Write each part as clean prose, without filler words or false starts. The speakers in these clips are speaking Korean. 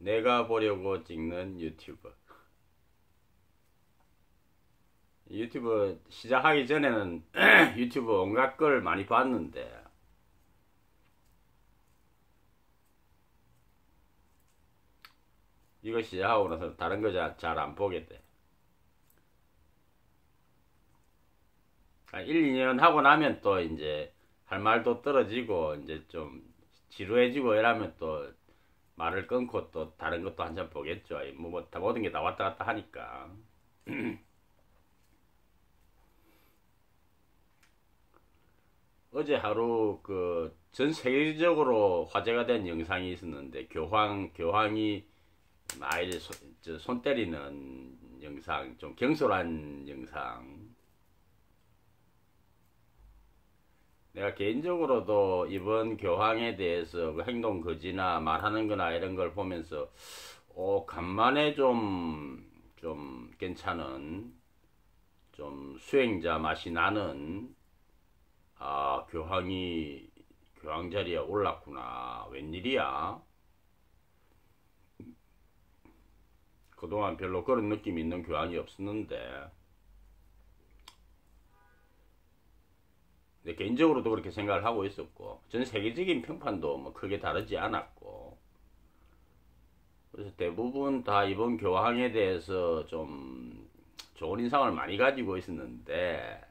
내가 보려고 찍는 유튜브. 유튜브 시작하기 전에는 유튜브 온갖 걸 많이 봤는데 이거 시작하고 나서 다른 거 잘 안 보게 돼. 1, 2년 하고 나면 또 이제 할 말도 떨어지고 이제 좀 지루해지고 이러면 또 말을 끊고 또 다른 것도 한참 보겠죠. 모든 게 다 왔다 갔다 하니까. 어제 하루 그 전 세계적으로 화제가 된 영상이 있었는데 교황이 아이를 손 때리는 영상, 좀 경솔한 영상. 내가 개인적으로도 이번 교황에 대해서 그 행동 거지나 말하는 거나 이런 걸 보면서 간만에 좀 괜찮은 좀 수행자 맛이 나는 교황 자리에 올랐구나. 웬일이야? 그동안 별로 그런 느낌이 있는 교황이 없었는데 개인적으로도 그렇게 생각을 하고 있었고 전 세계적인 평판도 뭐 크게 다르지 않았고 그래서 대부분 다 이번 교황에 대해서 좀 좋은 인상을 많이 가지고 있었는데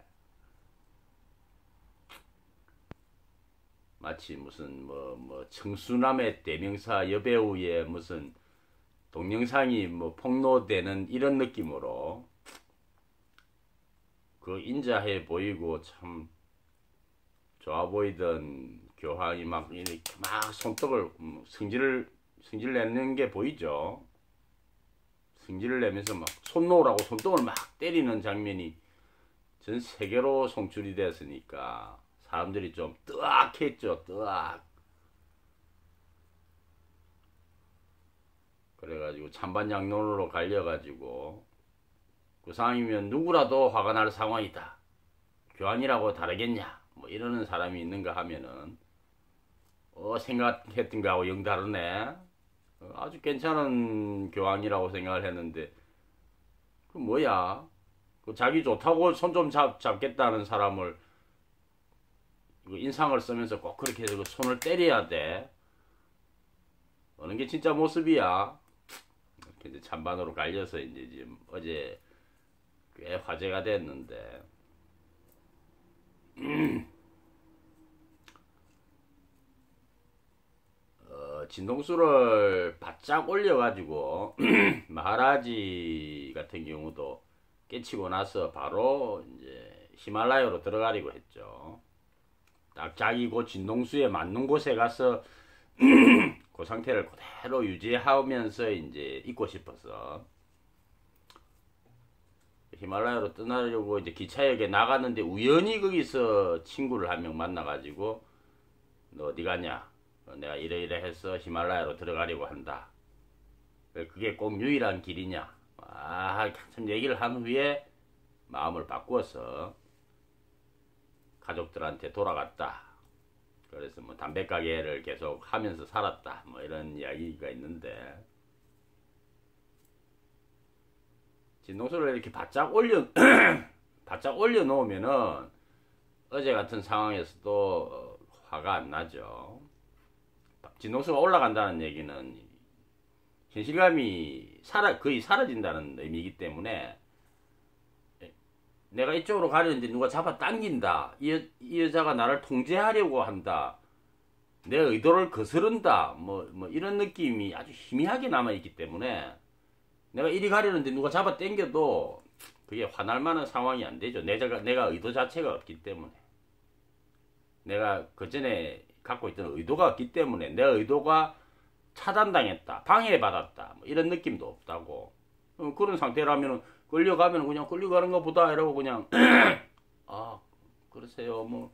마치 무슨 뭐 청수남의 대명사 여배우의 무슨 동영상이 뭐 폭로되는 이런 느낌으로 그 인자해 보이고 참 좋아 보이던 교황이 막 이렇게 막 손톱을 승질 내는 게 보이죠. 승질을 내면서 막 손 놓으라고 손톱을 막 때리는 장면이 전 세계로 송출이 됐으니까 사람들이 좀 뜨악했죠. 뜨악. 그래가지고 찬반양론으로 갈려가지고 그 상황이면 누구라도 화가 날 상황이다. 교황이라고 다르겠냐? 뭐 이러는 사람이 있는가 하면은 생각했던 거하고 영 다르네. 아주 괜찮은 교황이라고 생각을 했는데 그 뭐야? 그 자기 좋다고 손 좀 잡겠다는 사람을 인상을 쓰면서 꼭 그렇게 해서 손을 때려야 돼. 어느 게 진짜 모습이야? 이렇게 이제 찬반으로 갈려서 이제 지금 어제 꽤 화제가 됐는데. 진동수를 바짝 올려가지고 마하라지 같은 경우도 깨치고 나서 바로 이제 히말라야로 들어가려고 했죠. 딱 자기 그 진동수에 맞는 곳에 가서 그 상태를 그대로 유지하면서 이제 있고 싶어서 히말라야로 떠나려고 이제 기차역에 나갔는데 우연히 거기서 친구를 한 명 만나가지고 너 어디 가냐? 내가 이래 해서 히말라야로 들어가려고 한다. 그게 꼭 유일한 길이냐? 참 얘기를 한 후에 마음을 바꾸어서 가족들한테 돌아갔다. 그래서 뭐 담배 가게를 계속 하면서 살았다. 뭐 이런 이야기가 있는데 진동수를 이렇게 바짝 올려 놓으면은 어제 같은 상황에서도 화가 안 나죠. 진동수가 올라간다는 얘기는 현실감이 거의 사라진다는 의미이기 때문에 내가 이쪽으로 가려는데 누가 잡아 당긴다. 이 여자가 나를 통제하려고 한다. 내 의도를 거스른다. 뭐 이런 느낌이 아주 희미하게 남아있기 때문에 내가 이리 가려는데 누가 잡아 당겨도 그게 화날 만한 상황이 안 되죠. 내가 의도 자체가 없기 때문에. 내가 그 전에 갖고 있던 의도가 없기 때문에 내 의도가 차단당했다. 방해받았다. 뭐 이런 느낌도 없다고. 그런 상태라면 끌려가면 그냥 끌려가는 것보다 이러고 그냥 그러세요. 뭐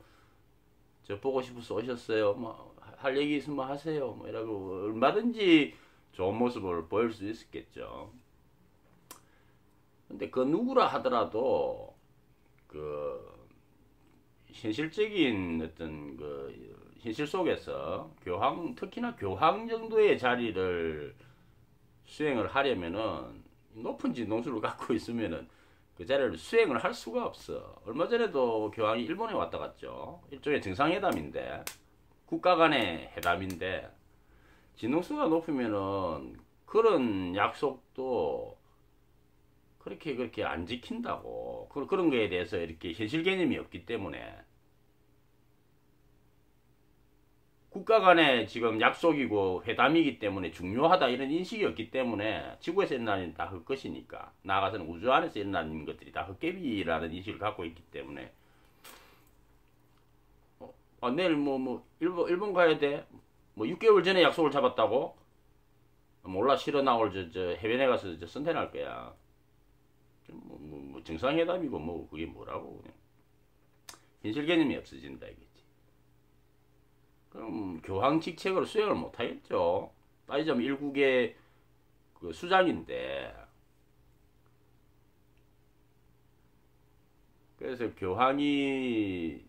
저 보고 싶어서 오셨어요. 뭐 할 얘기 있으면 하세요. 뭐 이러고 얼마든지 좋은 모습을 보일 수 있었겠죠. 근데 그 누구라 하더라도 그 현실적인 어떤 그 현실 속에서 특히나 교황 정도의 자리를 수행을 하려면은 높은 진동수를 갖고 있으면은 그 자리를 수행을 할 수가 없어. 얼마 전에도 교황이 일본에 왔다 갔죠. 일종의 정상회담인데, 국가 간의 회담인데, 진동수가 높으면은 그런 약속도 그렇게 안 지킨다고. 그런 거에 대해서 이렇게 현실 개념이 없기 때문에 국가 간의 지금 약속이고 회담이기 때문에 중요하다 이런 인식이 없기 때문에 지구에서 일어나는 다 헛것이니까 나아가서는 우주 안에서 일어나는 것들이 다 헛개비라는 인식을 갖고 있기 때문에 내일 일본 가야 돼. 뭐 6개월 전에 약속을 잡았다고? 몰라 싫어 나올 저 해변에 가서 선택할 거야. 뭐 정상회담이고 뭐 그게 뭐라고 그냥 현실 개념이 없어진다 이거지. 그럼 교황 직책을 수행을 못 하겠죠. 따지자면 일국의 그 수장인데. 그래서 교황이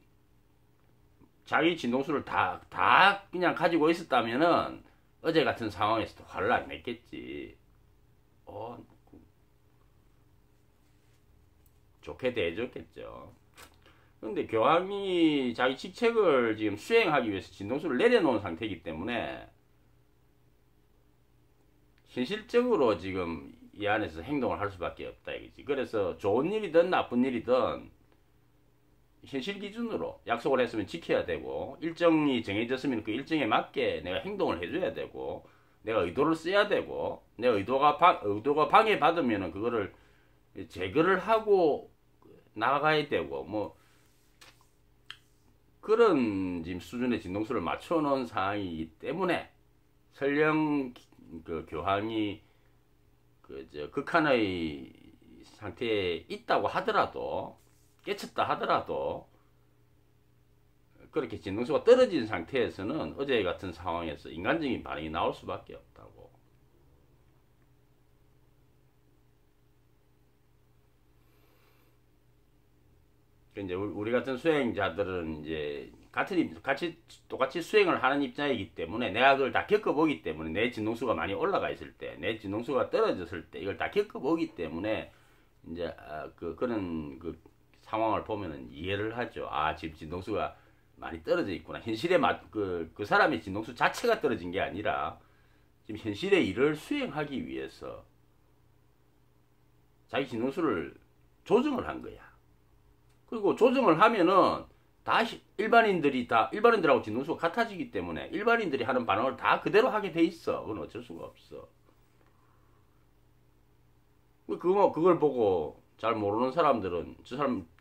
자기 진동수를 다 그냥 가지고 있었다면은 어제 같은 상황에서도 화를 안 냈겠지. 좋게 대해줬겠죠. 근데 교황이 자기 직책을 지금 수행하기 위해서 진동수를 내려놓은 상태이기 때문에 현실적으로 지금 이 안에서 행동을 할 수밖에 없다 이거지. 그래서 좋은 일이든 나쁜 일이든 현실 기준으로 약속을 했으면 지켜야 되고 일정이 정해졌으면 그 일정에 맞게 내가 행동을 해줘야 되고 내가 의도를 써야 되고 내 의도가 방해받으면 그거를 제거를 하고 나가야 되고 뭐 그런 지금 수준의 진동수를 맞춰놓은 상황이기 때문에 설령 그 교황이 극한의 상태에 있다고 하더라도 깨쳤다 하더라도 그렇게 진동수가 떨어진 상태에서는 어제 같은 상황에서 인간적인 반응이 나올 수밖에 없다고. 이제 우리 같은 수행자들은 이제 똑같이 수행을 하는 입장이기 때문에 내가 그걸 다 겪어보기 때문에 내 진동수가 많이 올라가 있을 때, 내 진동수가 떨어졌을 때 이걸 다 겪어보기 때문에 이제 그런 그 상황을 보면은 이해를 하죠. 지금 진동수가 많이 떨어져 있구나. 현실에 그 사람의 진동수 자체가 떨어진 게 아니라 지금 현실의 일을 수행하기 위해서 자기 진동수를 조정을 한 거야. 그리고 조정을 하면은 일반인들하고 진동수가 같아지기 때문에 일반인들이 하는 반응을 다 그대로 하게 돼 있어. 그건 어쩔 수가 없어. 그걸 보고 잘 모르는 사람들은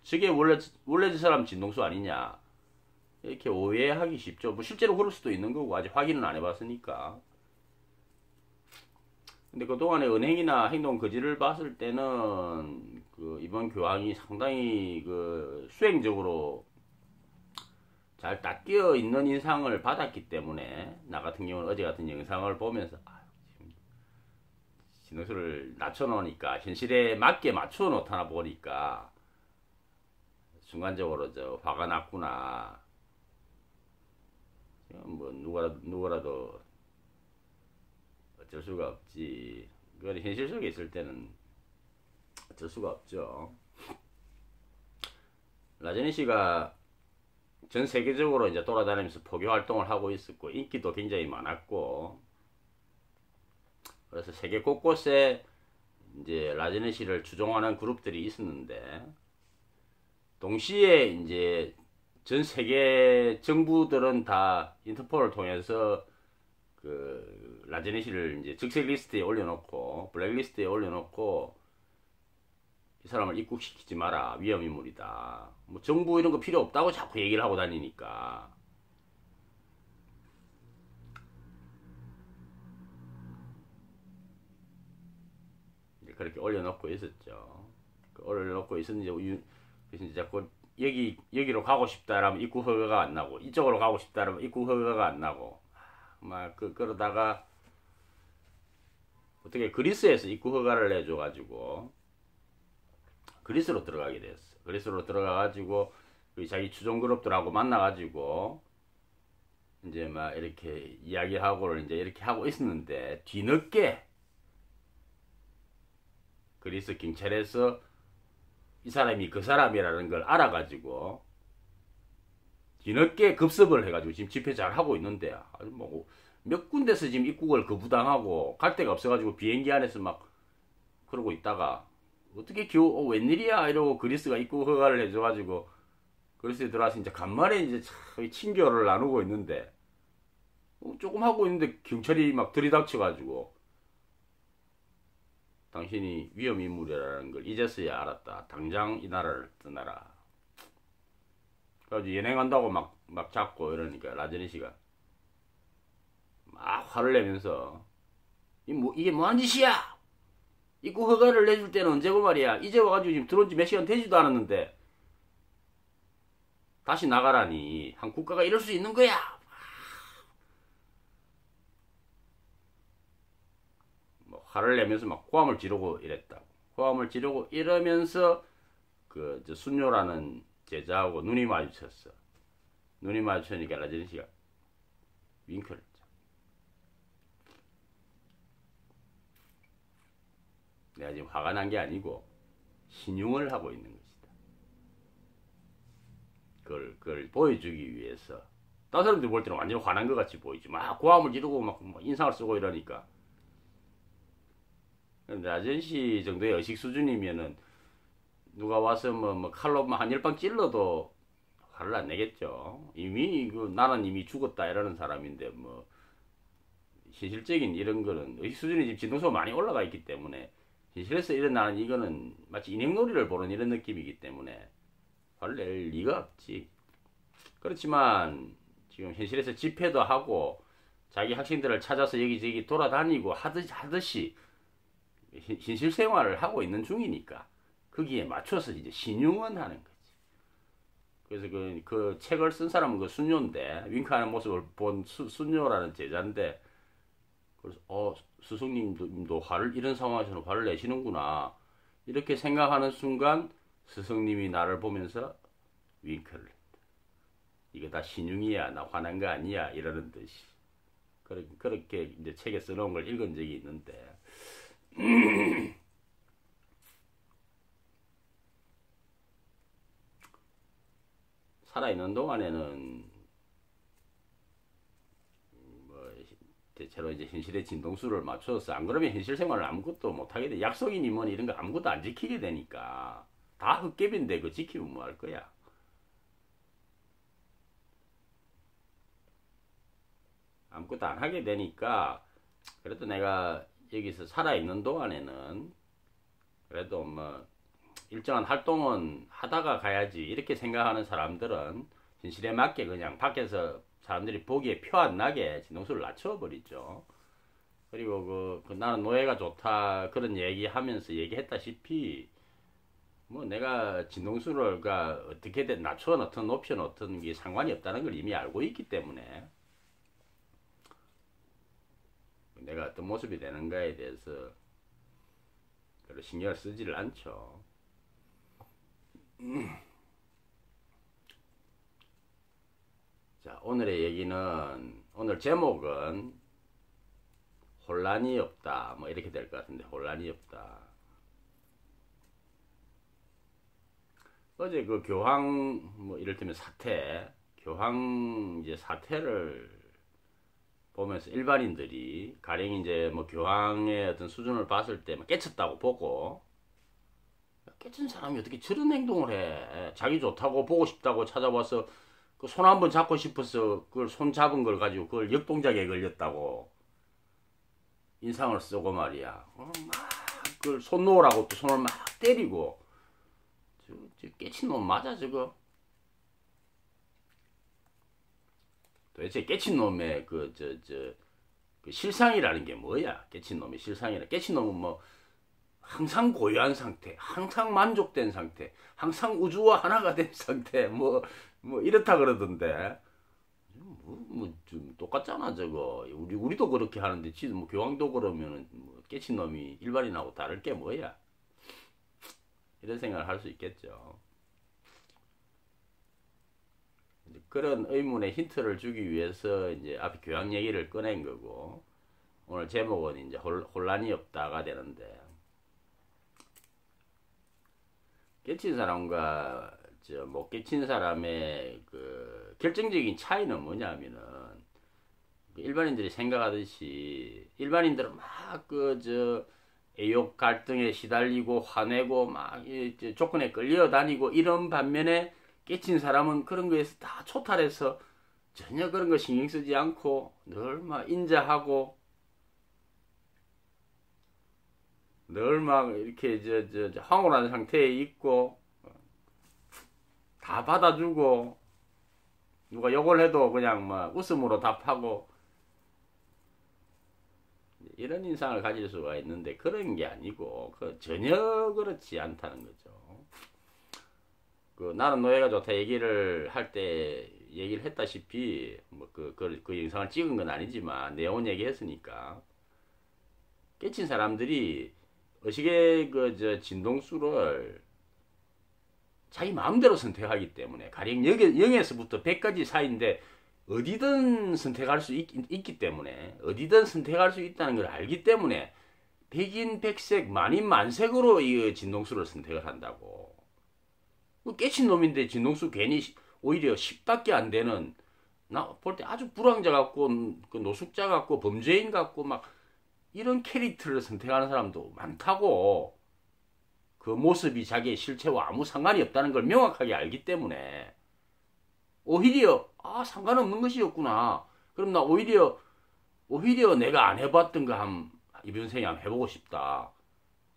저게 원래 저 사람 진동수 아니냐 이렇게 오해하기 쉽죠. 뭐 실제로 그럴 수도 있는 거고 아직 확인은 안 해봤으니까. 근데 그동안의 은행이나 행동 거지를 봤을 때는 이번 교황이 상당히 수행적으로 잘 닦여 있는 인상을 받았기 때문에 나 같은 경우는 어제 같은 영상을 보면서 진동수를 낮춰놓으니까 현실에 맞게 맞춰놓다 보니까 순간적으로 화가 났구나. 뭐 누구라도 어쩔 수가 없지. 그건 현실 속에 있을 때는 어쩔 수가 없죠. 라제니 씨가 전 세계적으로 이제 돌아다니면서 포교 활동을 하고 있었고 인기도 굉장히 많았고 그래서 세계 곳곳에 이제 라제니 씨를 추종하는 그룹들이 있었는데 동시에 이제 전 세계 정부들은 다 인터폴을 통해서 라제니 씨를 이제 적색 리스트에 올려놓고 블랙리스트에 올려놓고 이 사람을 입국시키지 마라. 위험인물이다. 뭐 정부 이런 거 필요 없다고 자꾸 얘기를 하고 다니니까. 이제 그렇게 올려놓고 있었죠. 올려놓고 있었는데 그래서 이제 자꾸 여기로 가고 싶다라면 입국 허가가 안 나고 이쪽으로 가고 싶다라면 입국 허가가 안 나고 막 그러다가 어떻게 그리스에서 입국 허가를 내줘가지고 그리스로 들어가게 됐어. 그리스로 들어가가지고 자기 추종 그룹들하고 만나가지고 이제 막 이렇게 이야기하고 이제 이렇게 하고 있었는데 뒤늦게 그리스 경찰에서 이 사람이 그 사람이라는 걸 알아가지고 뒤늦게 급습을 해가지고 지금 집회 잘 하고 있는데 아주 뭐 몇 군데서 지금 입국을 거부당하고 갈 데가 없어가지고 비행기 안에서 막 그러고 있다가 어떻게 겨우 웬일이야 이러고 그리스가 입국 허가를 해줘가지고 그리스에 들어와서 이제 간만에 이제 친교를 나누고 있는데 조금 하고 있는데 경찰이 막 들이닥쳐가지고 당신이 위험인물이라는 걸 이제서야 알았다. 당장 이 나라를 떠나라. 그래가지고 연행한다고 막 잡고 이러니까 라제니 씨가 막 화를 내면서 이게 뭐한 짓이야? 입국 허가를 내줄 때는 언제고 말이야. 이제 와가지고 지금 들어온 지 몇 시간 되지도 않았는데 다시 나가라니. 한 국가가 이럴 수 있는 거야. 뭐 화를 내면서 막 고함을 지르고 이랬다고. 고함을 지르고 이러면서 그 순뇨라는 제자하고 눈이 마주쳤어. 눈이 마주치니까 라제니 씨가 윙크를 했죠. 내가 지금 화가 난 게 아니고 신용을 하고 있는 것이다. 그걸 보여주기 위해서. 다른 사람들 볼 때는 완전 화난 것 같이 보이지. 막 고함을 지르고 막 인상을 쓰고 이러니까. 라제니 씨 정도의 의식 수준이면은 누가 와서 뭐 칼로 한 10방 찔러도 화를 안 내겠죠. 이미 나는 이미 죽었다 이러는 사람인데 뭐 현실적인 이런 거는 의식 수준이 지금 진동수가 많이 올라가 있기 때문에 현실에서 일어나는 이거는 마치 인형놀이를 보는 이런 느낌이기 때문에 화를 낼 리가 없지. 그렇지만 지금 현실에서 집회도 하고 자기 학생들을 찾아서 여기저기 돌아다니고 하듯이 현실 생활을 하고 있는 중이니까 거기에 맞춰서 이제 신용은 하는 거지. 그래서 그 책을 쓴 사람은 그 순뇨인데 윙크하는 모습을 본 순뇨라는 제자인데 그래서 스승님도 이런 상황에서는 화를 내시는구나 이렇게 생각하는 순간 스승님이 나를 보면서 윙크를 했다. 이거 다 신용이야. 나 화난 거 아니야. 이러는 듯이. 그렇게 이제 책에 써놓은 걸 읽은 적이 있는데 살아있는 동안에는 뭐 대체로 이제 현실의 진동수를 맞춰서 안 그러면 현실 생활을 아무것도 못하게 돼. 약속이니 이런 거 아무것도 안 지키게 되니까 다 헛개비인데 그거 지키면 뭐 할 거야. 아무것도 안 하게 되니까 그래도 내가 여기서 살아있는 동안에는 그래도 뭐 일정한 활동은 하다가 가야지 이렇게 생각하는 사람들은 현실에 맞게 그냥 밖에서 사람들이 보기에 표 안 나게 진동수를 낮춰버리죠. 그리고 나는 노예가 좋다 그런 얘기하면서 얘기했다시피 뭐 내가 진동수를 어떻게든 낮춰 놓든 높여 놓든 게 상관이 없다는 걸 이미 알고 있기 때문에 내가 어떤 모습이 되는가에 대해서 별로 신경을 쓰지를 않죠. 자, 오늘의 얘기는 오늘 제목은 혼란이 없다 뭐 이렇게 될 것 같은데 혼란이 없다. 어제 그 교황 뭐 이를테면 교황 이제 사태를 보면서 일반인들이 가령 이제 뭐 교황의 어떤 수준을 봤을 때 깨쳤다고 보고 깨친 사람이 어떻게 저런 행동을 해? 자기 좋다고 보고 싶다고 찾아와서 그 손 한번 잡고 싶어서 그걸 손 잡은 걸 가지고 그걸 역동작에 걸렸다고 인상을 쓰고 말이야. 막 그걸 손 놓으라고 또 손을 막 때리고 저 깨친 놈 맞아 저거? 도대체 깨친 놈의 그 실상이라는 게 뭐야? 깨친 놈의 실상이라. 깨친 놈은 뭐 항상 고요한 상태, 항상 만족된 상태, 항상 우주와 하나가 된 상태, 뭐 이렇다 그러던데. 좀 똑같잖아 저거. 우리도 그렇게 하는데 지금 뭐 교황도 그러면은 뭐 깨친 놈이 일반인하고 다를 게 뭐야? 이런 생각을 할 수 있겠죠. 그런 의문의 힌트를 주기 위해서 이제 앞에 교양 얘기를 꺼낸 거고 오늘 제목은 이제 혼란이 없다가 되는데 깨친 사람과 못 깨친 사람의 그 결정적인 차이는 뭐냐면은 일반인들이 생각하듯이 일반인들은 막 애욕 갈등에 시달리고 화내고 막 조건에 끌려다니고 이런 반면에 깨친 사람은 그런 거에서 다 초탈해서 전혀 그런 거 신경 쓰지 않고 늘 막 인자하고 늘 막 이렇게 황홀한 상태에 있고 다 받아주고 누가 욕을 해도 그냥 막 웃음으로 답하고 이런 인상을 가질 수가 있는데 그런 게 아니고 전혀 그렇지 않다는 거죠. 나는 노예가 좋다 얘기를 할 때 얘기를 했다시피 그 영상을 찍은 건 아니지만 내용 얘기했으니까 깨친 사람들이 의식의 진동수를 자기 마음대로 선택하기 때문에 가령 0에서부터 100까지 사이인데 어디든 선택할 수 있기 때문에 어디든 선택할 수 있다는 걸 알기 때문에 백인 백색 만인 만색으로 이 진동수를 선택을 한다고. 깨친 놈인데 진동수 괜히 오히려 10밖에 안 되는 나 볼 때 아주 불황자 같고 노숙자 같고 범죄인 같고 막 이런 캐릭터를 선택하는 사람도 많다고. 그 모습이 자기의 실체와 아무 상관이 없다는 걸 명확하게 알기 때문에 오히려 상관없는 것이었구나. 그럼 나 오히려 내가 안 해봤던 거 이번 생에 한번 해보고 싶다.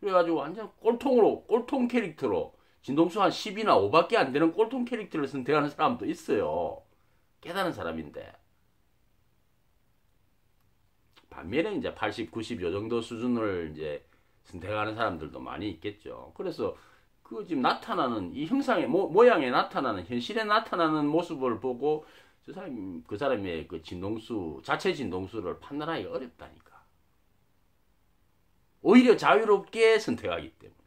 그래가지고 완전 꼴통 캐릭터로 진동수 한 10이나 5밖에 안 되는 꼴통 캐릭터를 선택하는 사람도 있어요. 깨달은 사람인데. 반면에 이제 80, 90 요 정도 수준을 이제 선택하는 사람들도 많이 있겠죠. 그래서 지금 나타나는 이 형상의 모양에 나타나는 현실에 나타나는 모습을 보고 그 사람의 자체 진동수를 판단하기가 어렵다니까. 오히려 자유롭게 선택하기 때문에.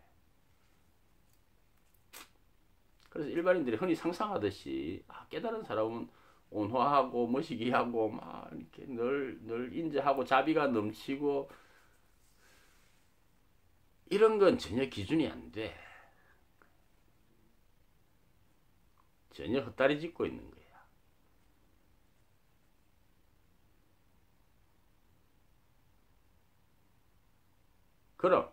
그래서 일반인들이 흔히 상상하듯이 깨달은 사람은 온화하고 머시기하고 막 이렇게 늘 인자하고 자비가 넘치고 이런 건 전혀 기준이 안 돼. 전혀 헛다리 짚고 있는 거야. 그럼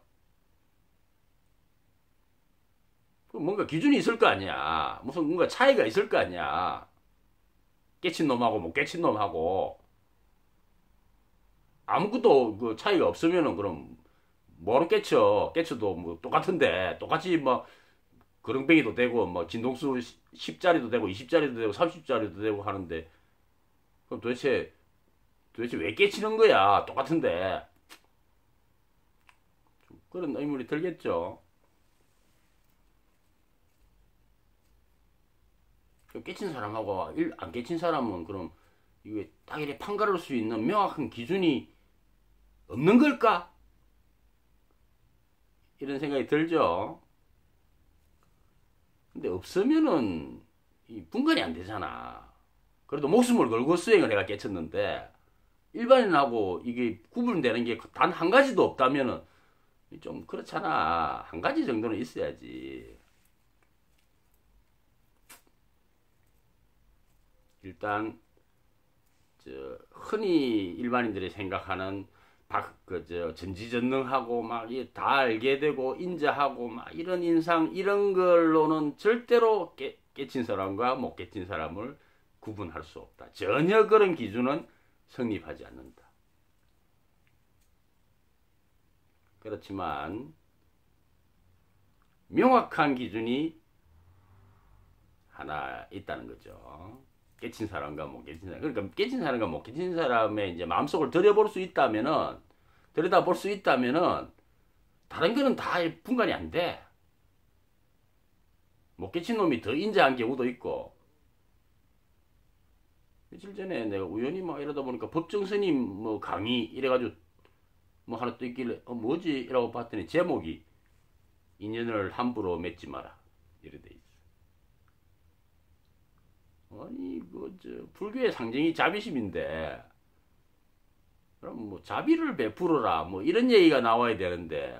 뭔가 기준이 있을 거 아니야. 무슨 뭔가 차이가 있을 거 아니야. 깨친 놈하고 못 깨친 놈하고 아무것도 그 차이가 없으면은 그럼 뭐로 깨쳐도 뭐 똑같은데 똑같이 뭐 그릉뱅이도 되고 뭐 진동수 10짜리도 되고 20짜리도 되고 30짜리도 되고 하는데 그럼 도대체 왜 깨치는 거야? 똑같은데. 그런 의문이 들겠죠. 깨친 사람하고 안 깨친 사람은 그럼 이게 딱 이렇게 판가를 수 있는 명확한 기준이 없는 걸까? 이런 생각이 들죠. 근데 없으면은 분간이 안 되잖아. 그래도 목숨을 걸고 수행을 내가 깨쳤는데 일반인하고 이게 구분되는 게 단 한 가지도 없다면은 좀 그렇잖아. 한 가지 정도는 있어야지. 일단 흔히 일반인들이 생각하는 전지전능하고 막 다 알게 되고 인자하고 막 이런 인상 이런 걸로는 절대로 깨친 사람과 못 깨친 사람을 구분할 수 없다. 전혀 그런 기준은 성립하지 않는다. 그렇지만 명확한 기준이 하나 있다는 거죠. 깨친 사람과 못 깨친 사람. 그러니까 깨친 사람과 못 깨친 사람의 이제 마음속을 들여다볼 수 있다면은 다른 거는 다 분간이 안 돼. 못 깨친 놈이 더 인자한 경우도 있고. 며칠 전에 내가 우연히 막 이러다 보니까 법정 스님 뭐 강의 이래가지고 뭐 하나 또 있길래 뭐지? 이라고 봤더니 제목이 인연을 함부로 맺지 마라. 이래 돼 있어. 아니 불교의 상징이 자비심인데 그럼 뭐 자비를 베풀어라 뭐 이런 얘기가 나와야 되는데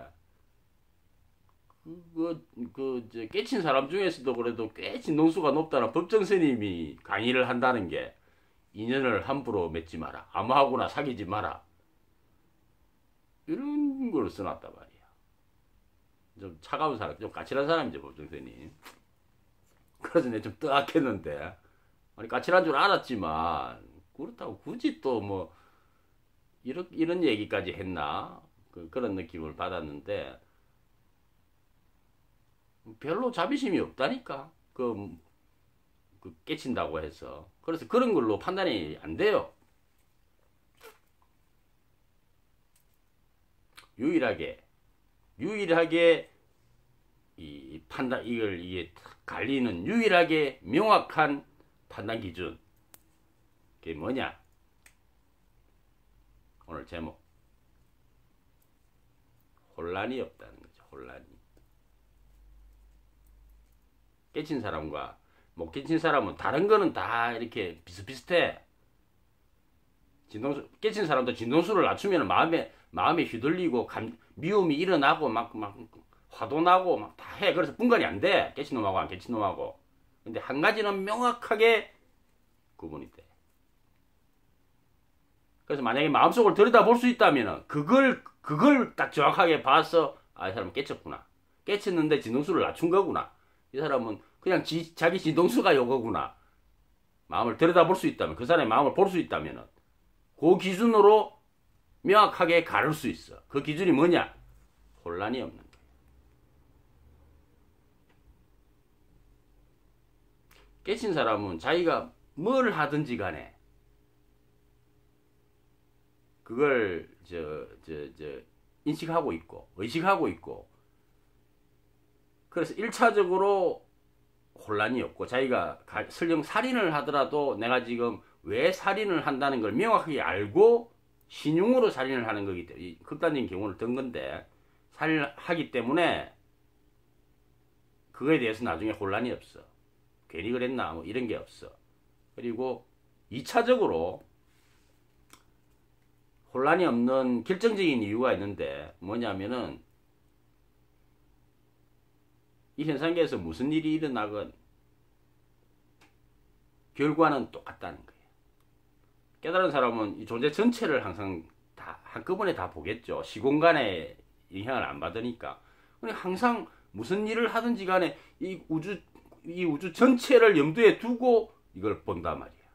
깨친 사람 중에서도 그래도 꽤 진동수가 높다는 법정 스님이 강의를 한다는 게 인연을 함부로 맺지 마라. 아무하고나 사귀지 마라. 이런 걸 써놨단 말이야. 좀 차가운 사람, 좀 까칠한 사람이죠, 법정 스님. 그래서 내가 좀 뜨악했는데, 아니, 까칠한 줄 알았지만, 그렇다고 굳이 또 뭐, 이런 얘기까지 했나? 그런 느낌을 받았는데, 별로 자비심이 없다니까. 깨친다고 해서. 그래서 그런 걸로 판단이 안 돼요. 유일하게 이 판단, 이게 갈리는 유일하게 명확한 판단 기준. 그게 뭐냐? 오늘 제목. 혼란이 없다는 거죠, 혼란이. 깨친 사람과 못 깨친 사람은 다른 거는 다 이렇게 비슷비슷해. 깨친 사람도 진동수를 낮추면 마음에 휘둘리고 미움이 일어나고 막 화도 나고 막 다 해. 그래서 분간이 안 돼. 깨친 놈하고 안 깨친 놈하고. 근데 한 가지는 명확하게 구분이 돼. 그래서 만약에 마음속을 들여다볼 수 있다면 그걸 딱 정확하게 봐서 이 사람은 깨쳤구나. 깨쳤는데 진동수를 낮춘 거구나. 이 사람은 그냥 자기 진동수가 요거구나. 마음을 들여다볼 수 있다면, 그 사람의 마음을 볼 수 있다면 그 기준으로 명확하게 가를 수 있어. 그 기준이 뭐냐? 혼란이 없는 거예요. 깨친 사람은 자기가 뭘 하든지 간에 그걸 인식하고 있고 의식하고 있고, 그래서 1차적으로 혼란이 없고, 자기가 설령 살인을 하더라도 내가 지금 왜 살인을 한다는 걸 명확하게 알고 신용으로 살인을 하는 거기 때문에, 극단적인 경우를 든 건데, 살인을 하기 때문에 그거에 대해서 나중에 혼란이 없어. 괜히 그랬나 뭐 이런 게 없어. 그리고 2차적으로 혼란이 없는 결정적인 이유가 있는데, 뭐냐면은 이 현상계에서 무슨 일이 일어나건 결과는 똑같다는 거예요. 깨달은 사람은 이 존재 전체를 항상 다 한꺼번에 다 보겠죠. 시공간에 영향을 안 받으니까. 항상 무슨 일을 하든지 간에 이 우주 전체를 염두에 두고 이걸 본단 말이야.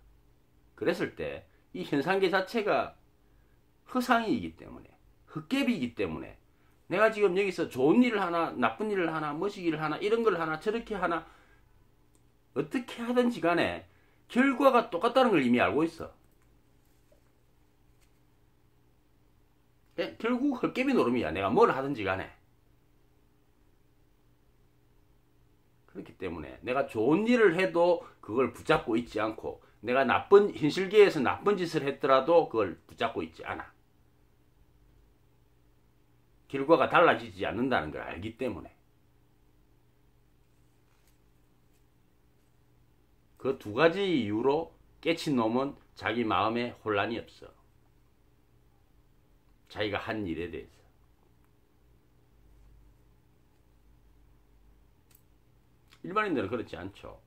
그랬을 때 이 현상계 자체가 허상이기 때문에, 헛개비이기 때문에, 내가 지금 여기서 좋은 일을 하나, 나쁜 일을 하나, 머시기를 하나, 이런 걸 하나, 저렇게 하나, 어떻게 하든지 간에 결과가 똑같다는 걸 이미 알고 있어. 결국 헛개비 노름이야. 내가 뭘 하든지 간에. 그렇기 때문에 내가 좋은 일을 해도 그걸 붙잡고 있지 않고, 내가 현실계에서 나쁜 짓을 했더라도 그걸 붙잡고 있지 않아. 결과가 달라지지 않는다는 걸 알기 때문에. 그 두 가지 이유로 깨친 놈은 자기 마음에 혼란이 없어. 자기가 한 일에 대해서. 일반인들은 그렇지 않죠.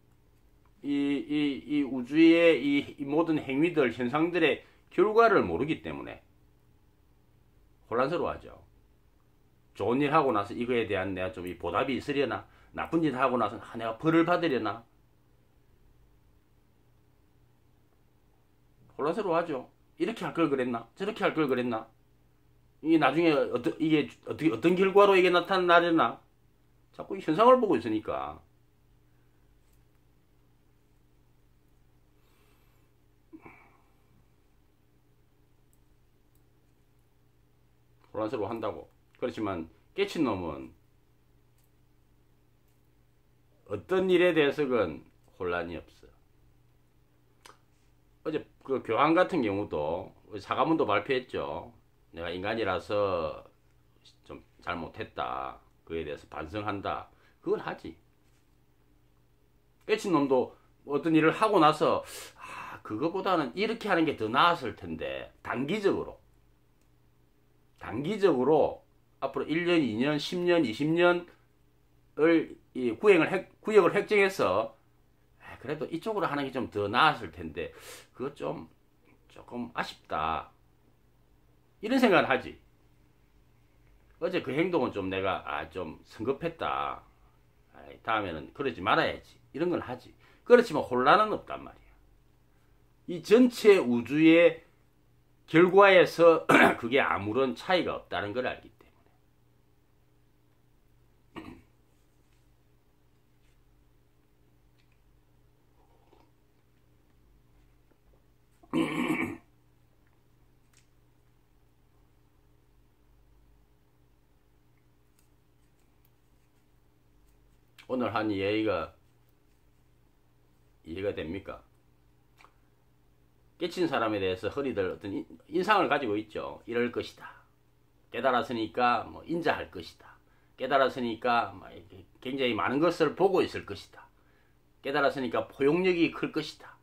이 우주의 이 모든 행위들, 현상들의 결과를 모르기 때문에 혼란스러워하죠. 좋은 일 하고 나서 이거에 대한 내가 좀 보답이 있으려나? 나쁜 짓 하고 나서 내가 벌을 받으려나? 혼란스러워하죠. 이렇게 할 걸 그랬나? 저렇게 할 걸 그랬나? 이게 나중에 어떤 결과로 이게 나타나려나? 자꾸 이 현상을 보고 있으니까. 혼란스러워 한다고. 그렇지만 깨친 놈은 어떤 일에 대해서건 혼란이 없어. 어제 그 교황 같은 경우도 사과문도 발표했죠. 내가 인간이라서 좀 잘못했다. 그에 대해서 반성한다. 그건 하지. 깨친 놈도 어떤 일을 하고 나서 그거보다는 이렇게 하는 게 더 나았을 텐데, 단기적으로 앞으로 1년, 2년, 10년, 20년 이 구역을 획정해서 그래도 이쪽으로 하는 게 좀 더 나았을 텐데 그거 조금 아쉽다 이런 생각을 하지. 어제 그 행동은 좀 내가 좀 성급했다. 다음에는 그러지 말아야지. 이런 걸 하지. 그렇지만 혼란은 없단 말이야. 이 전체 우주의 결과에서 그게 아무런 차이가 없다는 걸 알기 때문에. 오늘 한 이해가 됩니까? 깨친 사람에 대해서 허리들 어떤 인상을 가지고 있죠. 이럴 것이다. 깨달았으니까 뭐 인자할 것이다. 깨달았으니까 뭐 굉장히 많은 것을 보고 있을 것이다. 깨달았으니까 포용력이 클 것이다.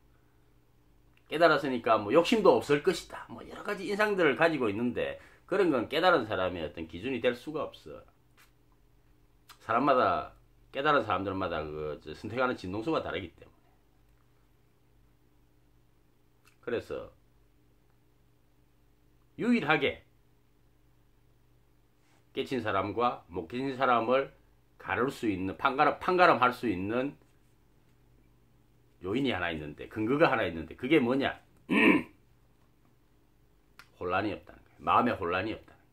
깨달았으니까 뭐 욕심도 없을 것이다. 뭐 여러 가지 인상들을 가지고 있는데 그런 건 깨달은 사람의 어떤 기준이 될 수가 없어. 사람마다 깨달은 사람들마다 선택하는 진동수가 다르기 때문에. 그래서 유일하게 깨친 사람과 못 깨친 사람을 가를 수 있는 판가름할 수 있는 요인이 하나 있는데 근거가 하나 있는데 그게 뭐냐? 혼란이 없다는 거예요. 마음의 혼란이 없다는 거예요.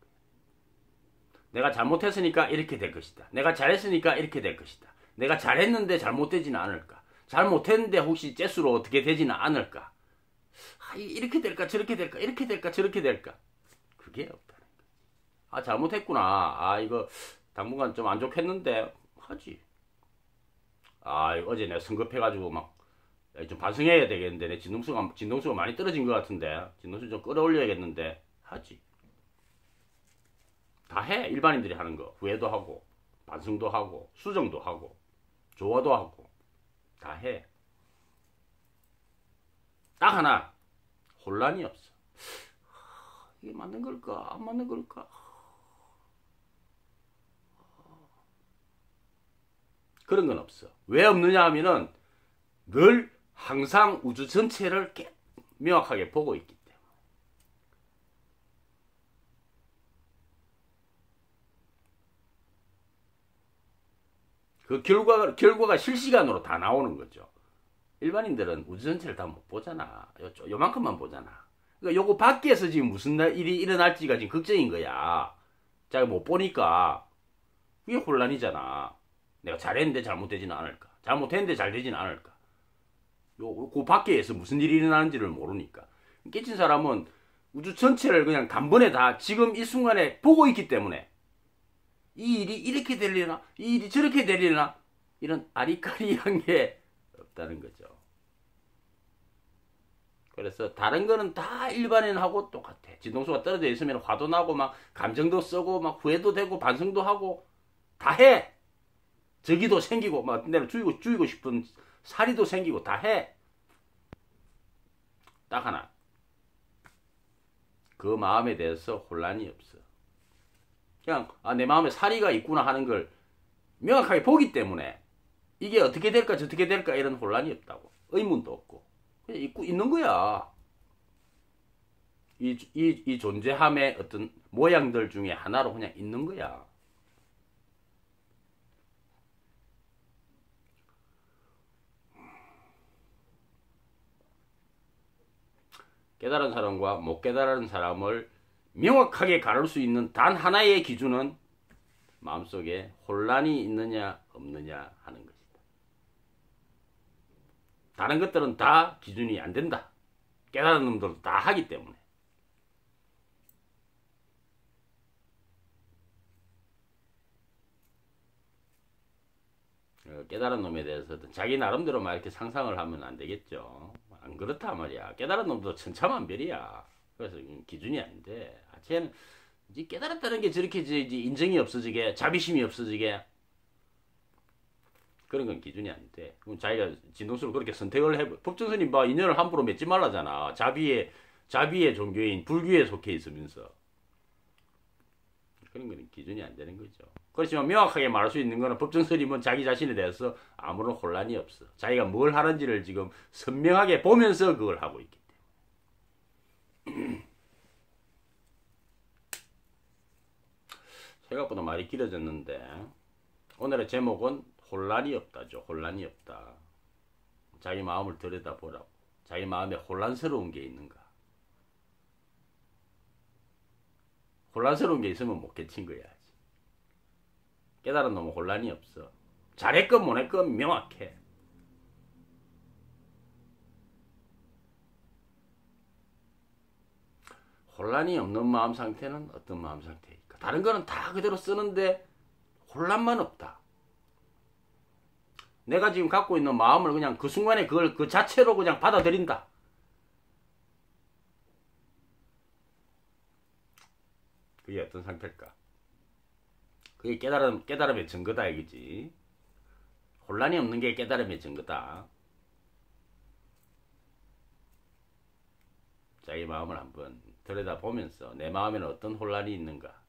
내가 잘못했으니까 이렇게 될 것이다. 내가 잘했으니까 이렇게 될 것이다. 내가 잘했는데 잘못되지는 않을까? 잘못했는데 혹시 째수로 어떻게 되지는 않을까? 이렇게 될까 저렇게 될까 이렇게 될까 저렇게 될까 그게 없다는 거야. 잘못했구나. 이거 당분간 좀 안 좋겠는데 하지. 어제 내가 성급해가지고 막 좀 반성해야 되겠는데 내 진동수가 많이 떨어진 것 같은데 진동수 좀 끌어올려야겠는데 하지. 다 해. 일반인들이 하는 거 후회도 하고 반성도 하고 수정도 하고 조화도 하고 다 해. 딱 하나 혼란이 없어. 이게 맞는 걸까? 안 맞는 걸까? 그런 건 없어. 왜 없느냐 하면은 늘 항상 우주 전체를 명확하게 보고 있기 때문에. 그 결과가 실시간으로 다 나오는 거죠. 일반인들은 우주 전체를 다 못 보잖아. 요만큼만 보잖아. 그러니까 요거 밖에서 지금 무슨 일이 일어날지가 지금 걱정인 거야. 자기가 못 보니까 그게 혼란이잖아. 내가 잘했는데 잘못되지는 않을까? 잘못했는데 잘 되지는 않을까? 그 밖에서 무슨 일이 일어나는지를 모르니까. 깨친 사람은 우주 전체를 그냥 단번에 다 지금 이 순간에 보고 있기 때문에 이 일이 이렇게 되려나? 이 일이 저렇게 되려나? 이런 아리까리한 게 없다는 거죠. 그래서 다른 거는 다 일반인하고 똑같아. 진동수가 떨어져 있으면 화도 나고 막 감정도 쓰고 막 후회도 되고 반성도 하고 다 해. 저기도 생기고 막 내가 죽이고 싶은 살이도 생기고 다 해. 딱 하나. 그 마음에 대해서 혼란이 없어. 그냥 내 마음에 살이가 있구나 하는 걸 명확하게 보기 때문에 이게 어떻게 될까 저떻게 될까 이런 혼란이 없다고. 의문도 없고. 그냥 있는 거야. 이 존재함의 어떤 모양들 중에 하나로 그냥 있는 거야. 깨달은 사람과 못 깨달은 사람을 명확하게 가를 수 있는 단 하나의 기준은 마음속에 혼란이 있느냐 없느냐 하는 것이다. 다른 것들은 다 기준이 안 된다. 깨달은 놈들도 다 하기 때문에. 깨달은 놈에 대해서는 자기 나름대로 막 이렇게 상상을 하면 안 되겠죠. 안 그렇다 말이야. 깨달은 놈도 천차만별이야. 그래서 기준이 안 돼. 쟤는 이제 깨달았다는 게 저렇게 이제 인정이 없어지게, 자비심이 없어지게, 그런 건 기준이 안 돼. 그럼 자기가 진동수를 그렇게 선택을 해. 법정스님 봐, 인연을 함부로 맺지 말라잖아. 자비의 종교인 불교에 속해 있으면서. 그런 건 기준이 안 되는 거죠. 그렇지만 명확하게 말할 수 있는 거는 법정스님은 자기 자신에 대해서 아무런 혼란이 없어. 자기가 뭘 하는지를 지금 선명하게 보면서 그걸 하고 있기 때문에. 생각보다 말이 길어졌는데 오늘의 제목은 혼란이 없다죠. 혼란이 없다. 자기 마음을 들여다보라고. 자기 마음에 혼란스러운 게 있는가. 혼란스러운 게 있으면 못 깨친 거야. 깨달은 놈은 혼란이 없어. 잘했건 못했건 명확해. 혼란이 없는 마음 상태는 어떤 마음 상태일까? 다른 거는 다 그대로 쓰는데 혼란만 없다. 내가 지금 갖고 있는 마음을 그냥 그 순간에 그걸 그 자체로 그냥 받아들인다. 그게 어떤 상태일까? 그게 깨달음의 증거다 이거지. 혼란이 없는 게 깨달음의 증거다. 자기 마음을 한번 들여다보면서 내 마음에는 어떤 혼란이 있는가?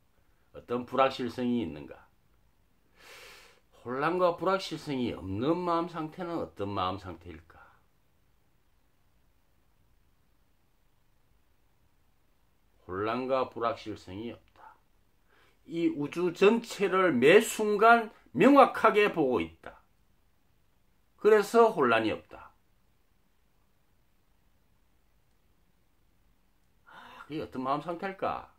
어떤 불확실성이 있는가? 혼란과 불확실성이 없는 마음 상태는 어떤 마음 상태일까? 혼란과 불확실성이 없다. 이 우주 전체를 매 순간 명확하게 보고 있다. 그래서 혼란이 없다. 그게 어떤 마음 상태일까?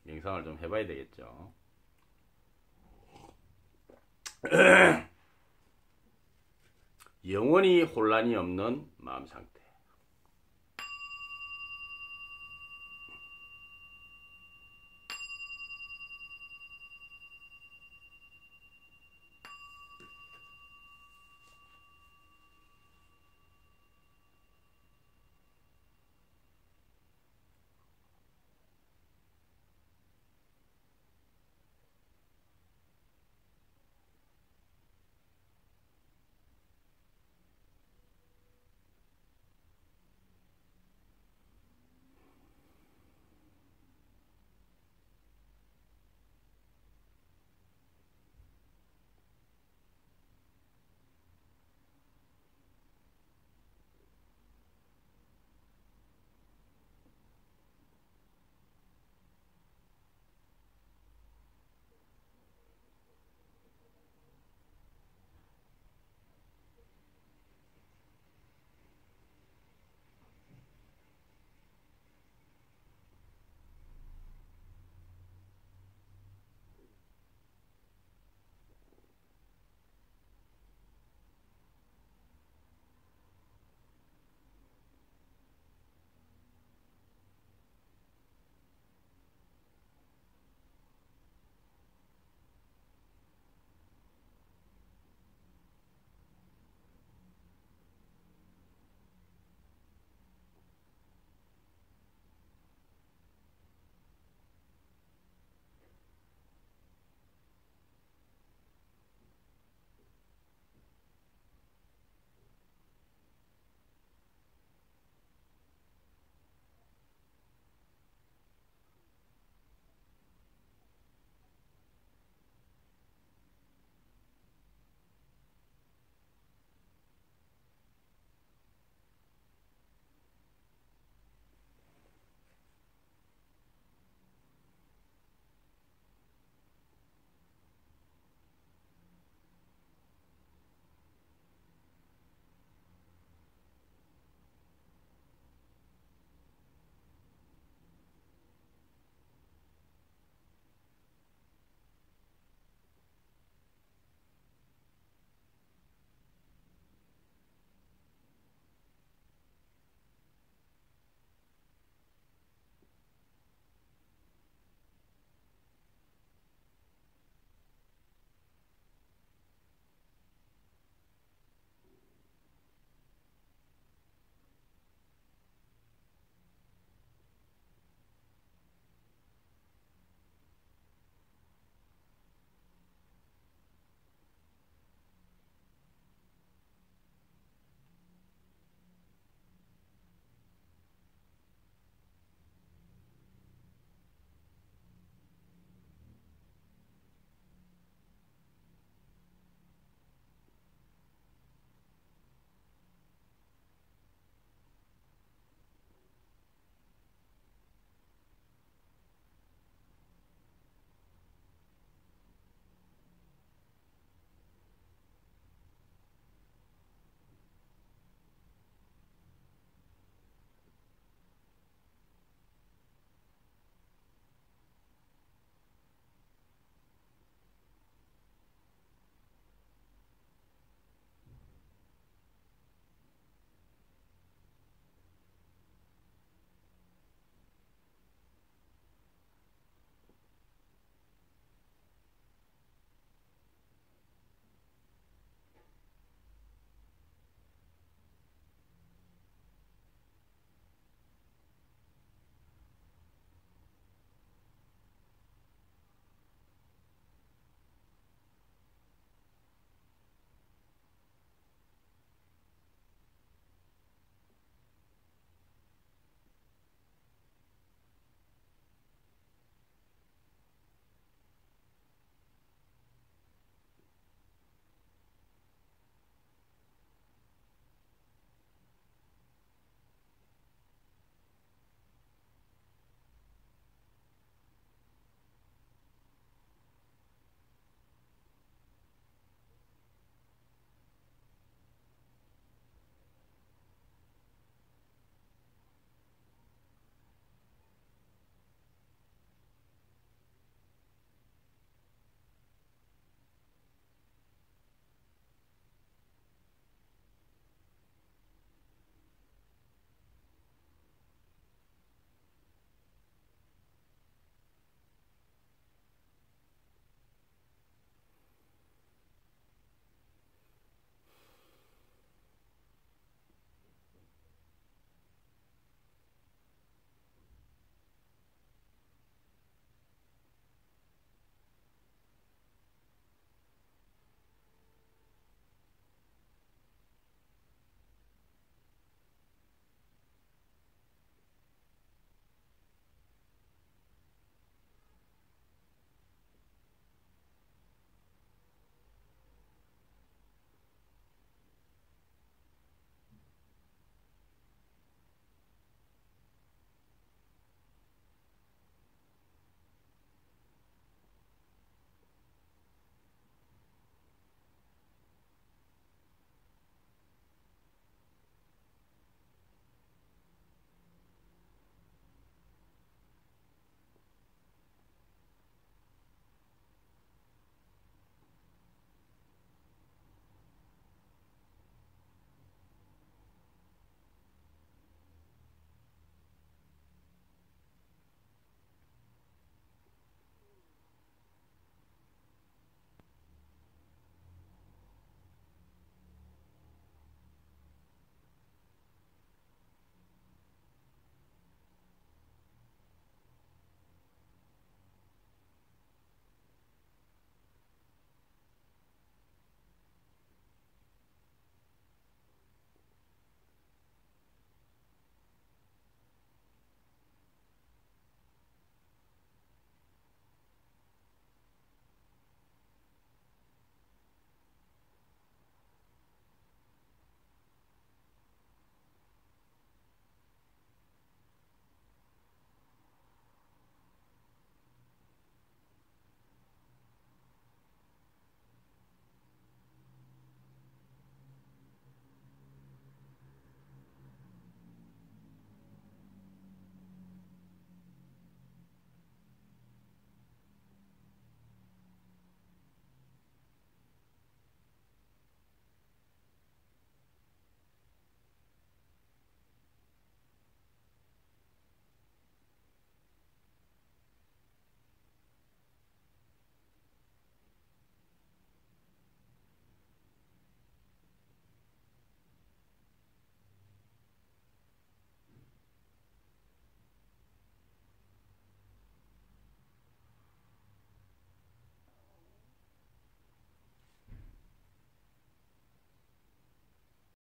명상을 좀 해봐야 되겠죠. 영원히 혼란이 없는 마음 상태.